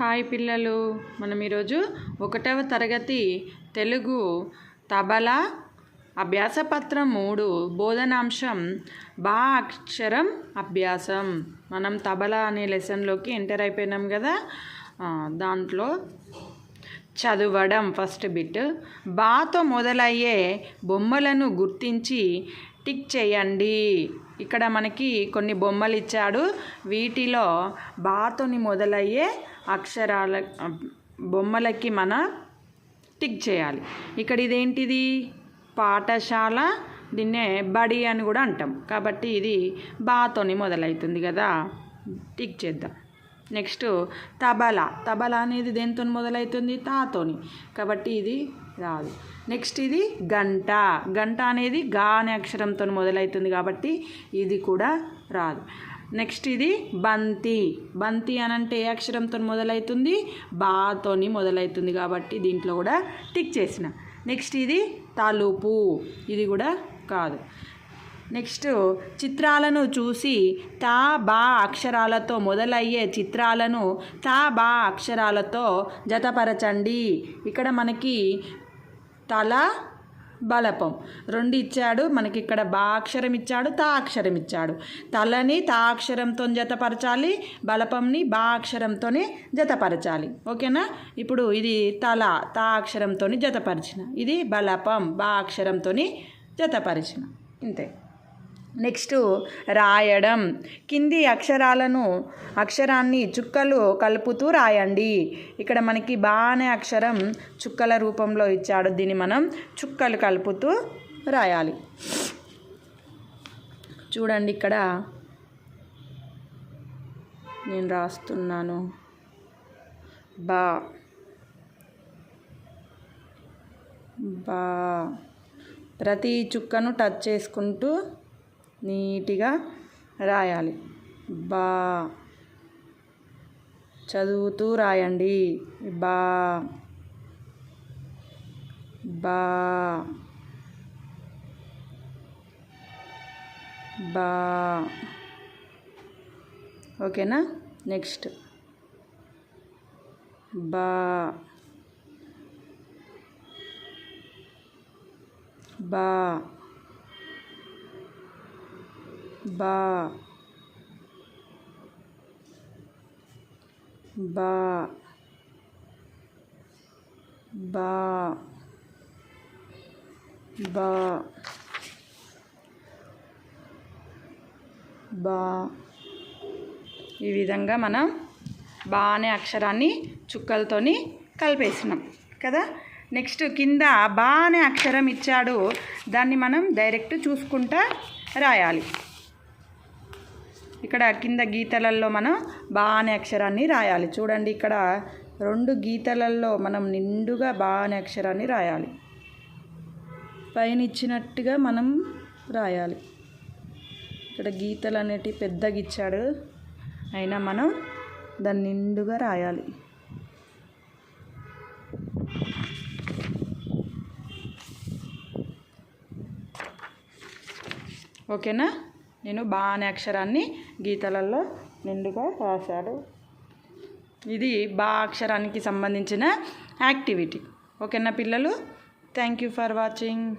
Hi పిల్లలు, మనం ఈరోజు 1వ తరగతి తెలుగు తబలా అభ్యాసపత్రం 3 బోధనాంశం బా అక్షరం అభ్యాసం. మనం తబలా అనే లెసన్లోకి ఎంటర్ అయిపోయినాం కదా. దాంట్లో చదవడం ఫస్ట్ బిట్. బాతో మొదలయ్యే బొమ్మలను గుర్తించి టిక్ చేయండి. ఇక్కడ మనకి కొన్ని బొమ్మలు ఇచ్చాడు. వీటిలో బాతోని మొదలయ్యే అక్షరాల బొమ్మలకి మన టిక్ చేయాలి. ఇక్కడ ఇదేంటిది? పాఠశాల, దీన్నే బడి అని కూడా అంటాం. కాబట్టి ఇది బాతోని మొదలవుతుంది కదా, టిక్ చేద్దాం. నెక్స్ట్ తబలా. తబలా అనేది దేంతో మొదలవుతుంది? తాతోని. కాబట్టి ఇది రాదు. నెక్స్ట్ ఇది గంట. గంట అనేది గా అనే అక్షరంతో మొదలవుతుంది కాబట్టి ఇది కూడా రాదు. నెక్స్ట్ ఇది బంతి. బంతి అని అంటే ఏ అక్షరంతో మొదలవుతుంది? బాతోని మొదలవుతుంది కాబట్టి దీంట్లో కూడా టిక్ చేసిన. నెక్స్ట్ ఇది తలుపు. ఇది కూడా కాదు. నెక్స్ట్ చిత్రాలను చూసి తా బా అక్షరాలతో మొదలయ్యే చిత్రాలను తా బా అక్షరాలతో జతపరచండి. ఇక్కడ మనకి తల, బలపం 2 ఇచ్చాడు. మనకి ఇక్కడ బా అక్షరం ఇచ్చాడు, తా అక్షరం ఇచ్చాడు. తలని తా అక్షరంతో జతపరచాలి, బలపంని బా అక్షరంతోనే జతపరచాలి. ఓకేనా? ఇప్పుడు ఇది తల తా అక్షరంతో జతపరిచిన, ఇది బలపం బా అక్షరంతో జతపరిచిన. ఇంతే. నెక్స్ట్ రాయడం. కింది అక్షరాన్ని చుక్కలు కలుపుతూ రాయండి. ఇక్కడ మనకి బా అనే అక్షరం చుక్కల రూపంలో ఇచ్చాడు. దీన్ని మనం చుక్కలు కలుపుతూ రాయాలి. చూడండి, ఇక్కడ నేను రాస్తున్నాను. బా బా. ప్రతి చుక్కను టచ్ చేసుకుంటూ నీట్గా రాయాలి. బా. చదువుతూ రాయండి. బా బా బా. ఓకేనా? నెక్స్ట్ బా బా బా బా బా బా బా. ఈ విధంగా మనం బా అనే అక్షరాన్ని చుక్కలతోని కలిపేసినాం కదా. నెక్స్ట్ కింద బా అనే అక్షరం ఇచ్చాడు. దాన్ని మనం డైరెక్ట్ చూసుకుంటా రాయాలి. ఇక్కడ కింద గీతలలో మనం బా అనే అక్షరాన్ని రాయాలి. చూడండి, ఇక్కడ 2 గీతలలో మనం నిండుగా బా అనే అక్షరాన్ని రాయాలి. పైన ఇచ్చినట్టుగా మనం రాయాలి. ఇక్కడ గీతలు అనేటివి పెద్దగా ఇచ్చాడు, అయినా మనం దాన్ని నిండుగా రాయాలి. ఓకేనా? నేను బా అనే అక్షరాన్ని గీతలలో నిండుగా రాశాడు. ఇది బా అక్షరానికి సంబంధించిన యాక్టివిటీ. ఓకేనా పిల్లలు? Thank you for watching.